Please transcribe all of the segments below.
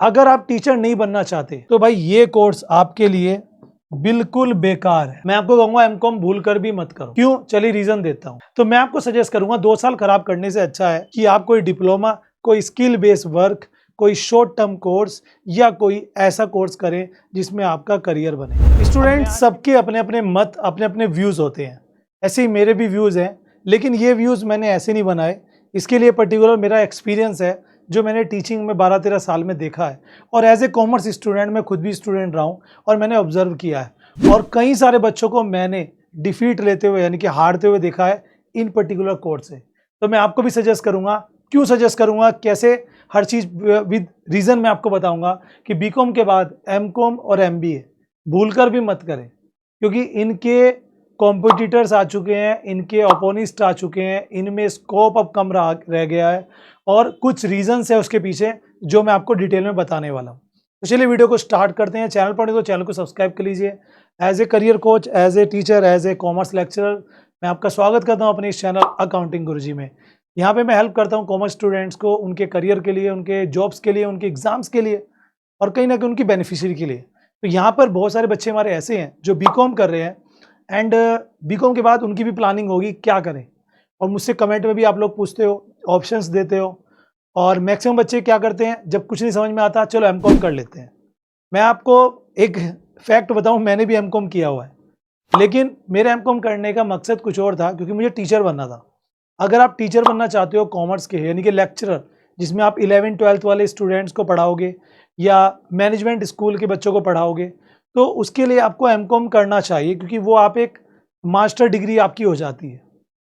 अगर आप टीचर नहीं बनना चाहते तो भाई ये कोर्स आपके लिए बिल्कुल बेकार है। मैं आपको कहूंगा एमकॉम भूल कर भी मत करो। क्यों? चलिए रीजन देता हूं। तो मैं आपको सजेस्ट करूंगा 2 साल खराब करने से अच्छा है कि आप कोई डिप्लोमा, कोई स्किल बेस्ड वर्क, कोई शॉर्ट टर्म कोर्स या कोई ऐसा कोर्स करें जिसमें आपका करियर बने। स्टूडेंट सबके अपने अपने मत, अपने अपने व्यूज होते हैं। ऐसे ही मेरे भी व्यूज हैं, लेकिन ये व्यूज मैंने ऐसे नहीं बनाए। इसके लिए पर्टिकुलर मेरा एक्सपीरियंस है जो मैंने टीचिंग में 12-13 साल में देखा है, और एज ए कॉमर्स स्टूडेंट मैं खुद भी स्टूडेंट रहा हूँ और मैंने ऑब्जर्व किया है, और कई सारे बच्चों को मैंने डिफीट लेते हुए यानी कि हारते हुए देखा है इन पर्टिकुलर कोर्स से। तो मैं आपको भी सजेस्ट करूंगा। क्यों सजेस्ट करूंगा, कैसे, हर चीज़ विद रीज़न मैं आपको बताऊंगा कि बीकॉम के बाद एमकॉम और एमबीए भूलकर भी मत करें, क्योंकि इनके कॉम्पिटिटर्स आ चुके हैं, इनके ओपोनिस्ट आ चुके हैं, इनमें स्कोप अब कम रह गया है, और कुछ रीजंस है उसके पीछे जो मैं आपको डिटेल में बताने वाला हूँ। तो चलिए वीडियो को स्टार्ट करते हैं। चैनल पर नहीं तो चैनल को सब्सक्राइब कर लीजिए। As a career coach, as a teacher, as a commerce lecturer मैं आपका स्वागत करता हूँ अपने इस चैनल अकाउंटिंग गुरुजी में। यहाँ पे मैं हेल्प करता हूँ कॉमर्स स्टूडेंट्स को उनके करियर के लिए, उनके जॉब्स के लिए, उनके एग्जाम्स के लिए, और कहीं ना कहीं उनकी बेनिफिशियरी के लिए। तो यहाँ पर बहुत सारे बच्चे हमारे ऐसे हैं जो बीकॉम कर रहे हैं, एंड बीकॉम के बाद उनकी भी प्लानिंग होगी क्या करें, और मुझसे कमेंट में भी आप लोग पूछते हो, ऑप्शंस देते हो, और मैक्सिमम बच्चे क्या करते हैं, जब कुछ नहीं समझ में आता चलो एमकॉम कर लेते हैं। मैं आपको एक फैक्ट बताऊं, मैंने भी एमकॉम किया हुआ है, लेकिन मेरे एमकॉम करने का मकसद कुछ और था, क्योंकि मुझे टीचर बनना था। अगर आप टीचर बनना चाहते हो कॉमर्स के, यानी कि लेक्चरर, जिसमें आप 11वीं-12वीं वाले स्टूडेंट्स को पढ़ाओगे या मैनेजमेंट स्कूल के बच्चों को पढ़ाओगे, तो उसके लिए आपको एमकॉम करना चाहिए, क्योंकि वो आप एक मास्टर डिग्री आपकी हो जाती है,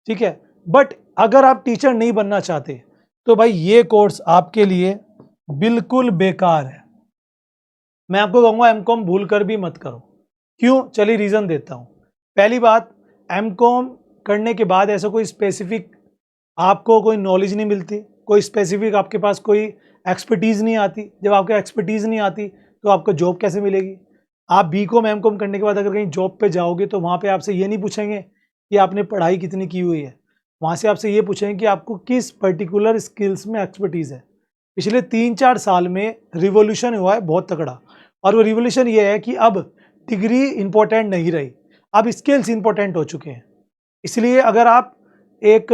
ठीक है। बट अगर आप टीचर नहीं बनना चाहते तो भाई ये कोर्स आपके लिए बिल्कुल बेकार है। मैं आपको कहूँगा एमकॉम भूल कर भी मत करो। क्यों? चलिए रीज़न देता हूँ। पहली बात, एमकॉम करने के बाद ऐसा कोई स्पेसिफिक आपको कोई नॉलेज नहीं मिलती, कोई स्पेसिफिक आपके पास कोई एक्सपर्टीज़ नहीं आती। जब आपको एक्सपर्टीज़ नहीं आती तो आपको जॉब कैसे मिलेगी? आप बीकॉम एमकॉम करने के बाद अगर कहीं जॉब पे जाओगे तो वहाँ पे आपसे ये नहीं पूछेंगे कि आपने पढ़ाई कितनी की हुई है। वहाँ से आपसे ये पूछेंगे कि आपको किस पर्टिकुलर स्किल्स में एक्सपर्टीज़ है। पिछले 3-4 साल में रिवॉल्यूशन हुआ है बहुत तगड़ा, और वो रिवॉल्यूशन ये है कि अब डिग्री इंपॉर्टेंट नहीं रही, अब स्किल्स इंपॉर्टेंट हो चुके हैं। इसलिए अगर आप एक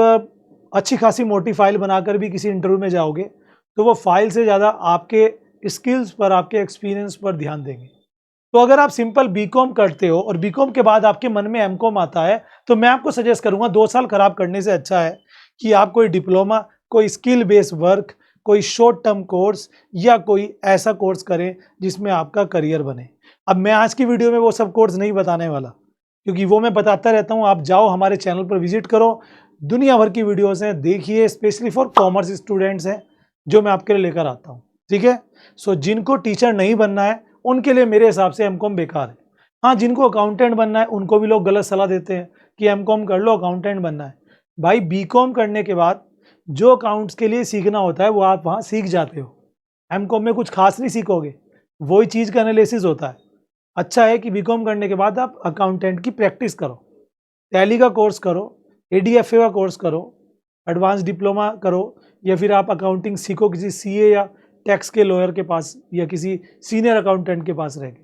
अच्छी खासी मोटी फाइल बनाकर भी किसी इंटरव्यू में जाओगे तो वो फाइल से ज़्यादा आपके स्किल्स पर, आपके एक्सपीरियंस पर ध्यान देंगे। तो अगर आप सिंपल बीकॉम करते हो और बीकॉम के बाद आपके मन में एमकॉम आता है, तो मैं आपको सजेस्ट करूंगा 2 साल खराब करने से अच्छा है कि आप कोई डिप्लोमा, कोई स्किल बेस्ड वर्क, कोई शॉर्ट टर्म कोर्स या कोई ऐसा कोर्स करें जिसमें आपका करियर बने। अब मैं आज की वीडियो में वो सब कोर्स नहीं बताने वाला, क्योंकि वो मैं बताता रहता हूँ। आप जाओ हमारे चैनल पर विजिट करो, दुनिया भर की वीडियोस हैं, देखिए, स्पेशली फॉर कॉमर्स स्टूडेंट्स हैं जो मैं आपके लिए लेकर आता हूँ, ठीक है। सो जिनको टीचर नहीं बनना है उनके लिए मेरे हिसाब से एमकॉम बेकार है। हाँ, जिनको अकाउंटेंट बनना है उनको भी लोग गलत सलाह देते हैं कि एमकॉम कर लो, अकाउंटेंट बनना है। भाई बीकॉम करने के बाद जो अकाउंट्स के लिए सीखना होता है वो आप वहाँ सीख जाते हो। एमकॉम में कुछ खास नहीं सीखोगे, वही चीज़ का एनालिसिस होता है। अच्छा है कि बीकॉम करने के बाद आप अकाउंटेंट की प्रैक्टिस करो, टैली का कोर्स करो, एडीएफए का कोर्स करो, एडवांस डिप्लोमा करो, या फिर आप अकाउंटिंग सीखो किसी सीए या टैक्स के लॉयर के पास या किसी सीनियर अकाउंटेंट के पास रह के।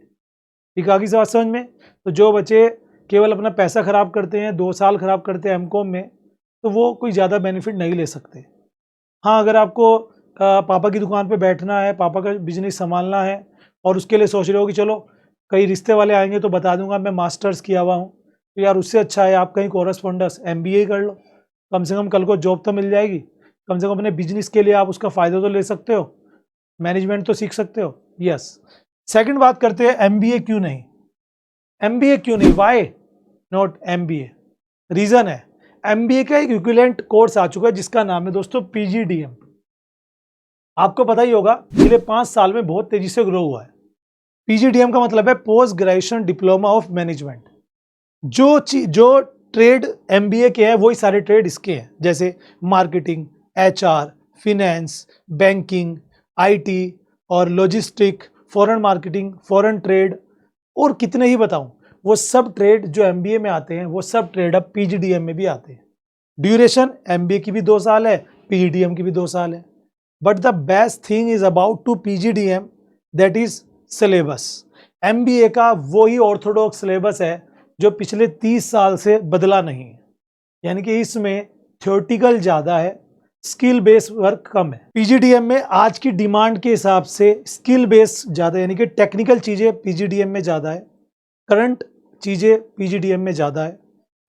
ठीक है, आगे से बात समझ में? तो जो बच्चे केवल अपना पैसा ख़राब करते हैं, 2 साल ख़राब करते हैं एमकॉम में, तो वो कोई ज़्यादा बेनिफिट नहीं ले सकते। हाँ, अगर आपको पापा की दुकान पे बैठना है, पापा का बिजनेस संभालना है, और उसके लिए सोच रहे हो कि चलो कई रिश्ते वाले आएंगे तो बता दूंगा मैं मास्टर्स किया हुआ हूँ, तो यार उससे अच्छा है आप कहीं कोरस्पोंडेंस एमबीए कर लो। कम से कम कल को जॉब तो मिल जाएगी, कम से कम अपने बिजनेस के लिए आप उसका फ़ायदा तो ले सकते हो, मैनेजमेंट तो सीख सकते हो। यस। सेकंड बात करते हैं एमबीए क्यों नहीं, एमबीए क्यों नहीं, वाई नॉट एमबीए? रीज़न है, एमबीए का एक इक्विवेलेंट कोर्स आ चुका है जिसका नाम है दोस्तों पीजीडीएम। आपको पता ही होगा पिछले 5 साल में बहुत तेजी से ग्रो हुआ है। पीजीडीएम का मतलब है post graduation diploma of management. जो ट्रेड एमबीए के हैं वही सारे ट्रेड इसके हैं, जैसे marketing, HR, finance, banking, IT और logistic, foreign marketing, foreign trade, और कितने ही बताऊं। वो सब ट्रेड जो एमबीए में आते हैं वो सब ट्रेड अब पीजीडीएम में भी आते हैं। ड्यूरेशन एमबीए की भी 2 साल है, पीजीडीएम की भी 2 साल है। But the best thing is about to PGDM that is syllabus. MBA का वही ऑर्थोडॉक्स सिलेबस है जो पिछले 30 साल से बदला नहीं है, यानी कि इसमें थ्योरेटिकल ज़्यादा है, स्किल बेस्ड वर्क कम है। PGDM में आज की डिमांड के हिसाब से स्किल बेस्ड ज़्यादा, यानी कि टेक्निकल चीज़ें PGDM में ज़्यादा है, करंट चीज़ें PGDM में ज़्यादा है।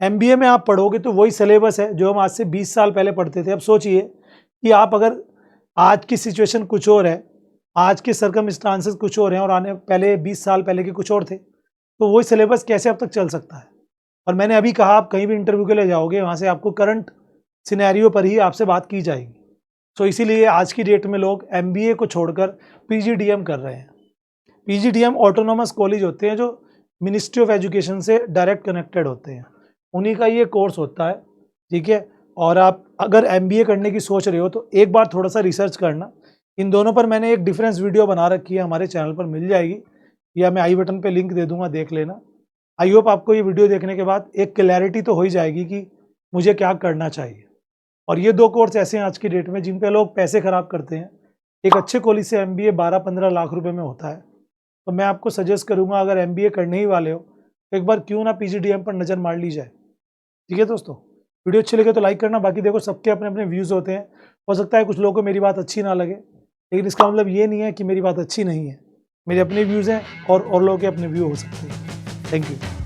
MBA में आप पढ़ोगे तो वही सिलेबस है जो हम आज से 20 साल पहले पढ़ते थे। अब सोचिए कि आप अगर आज की सिचुएशन कुछ और है, आज के सर्कमस्टांसेस कुछ और हैं और आने पहले 20 साल पहले के कुछ और थे, तो वही सिलेबस कैसे अब तक चल सकता है। और मैंने अभी कहा, आप कहीं भी इंटरव्यू के लिए जाओगे वहाँ से आपको करंट सिनेरियो पर ही आपसे बात की जाएगी। तो इसीलिए आज की डेट में लोग MBA को छोड़कर PGDM कर रहे हैं। PGDM ऑटोनोमस कॉलेज होते हैं जो मिनिस्ट्री ऑफ एजुकेशन से डायरेक्ट कनेक्टेड होते हैं, उन्हीं का ये कोर्स होता है, ठीक है। और आप अगर MBA करने की सोच रहे हो तो एक बार थोड़ा सा रिसर्च करना। इन दोनों पर मैंने एक डिफरेंस वीडियो बना रखी है, हमारे चैनल पर मिल जाएगी, या मैं आई बटन पे लिंक दे दूंगा, देख लेना। आई होप आपको ये वीडियो देखने के बाद एक क्लैरिटी तो हो ही जाएगी कि मुझे क्या करना चाहिए। और ये 2 कोर्स ऐसे हैं आज की डेट में जिन पे लोग पैसे खराब करते हैं। एक अच्छे कॉलेज से MBA 12-15 लाख रुपए में होता है। तो मैं आपको सजेस्ट करूंगा, अगर MBA करने ही वाले हो तो एक बार क्यों ना PGDM पर नज़र मार ली जाए। ठीक है दोस्तों, वीडियो अच्छी लगे तो लाइक करना। बाकी देखो, सबके अपने अपने व्यूज़ होते हैं, हो सकता है कुछ लोगों को मेरी बात अच्छी ना लगे, लेकिन इसका मतलब ये नहीं है कि मेरी बात अच्छी नहीं है। मेरे अपने व्यूज़ हैं और लोगों के अपने व्यू हो सकते हैं। Thank you.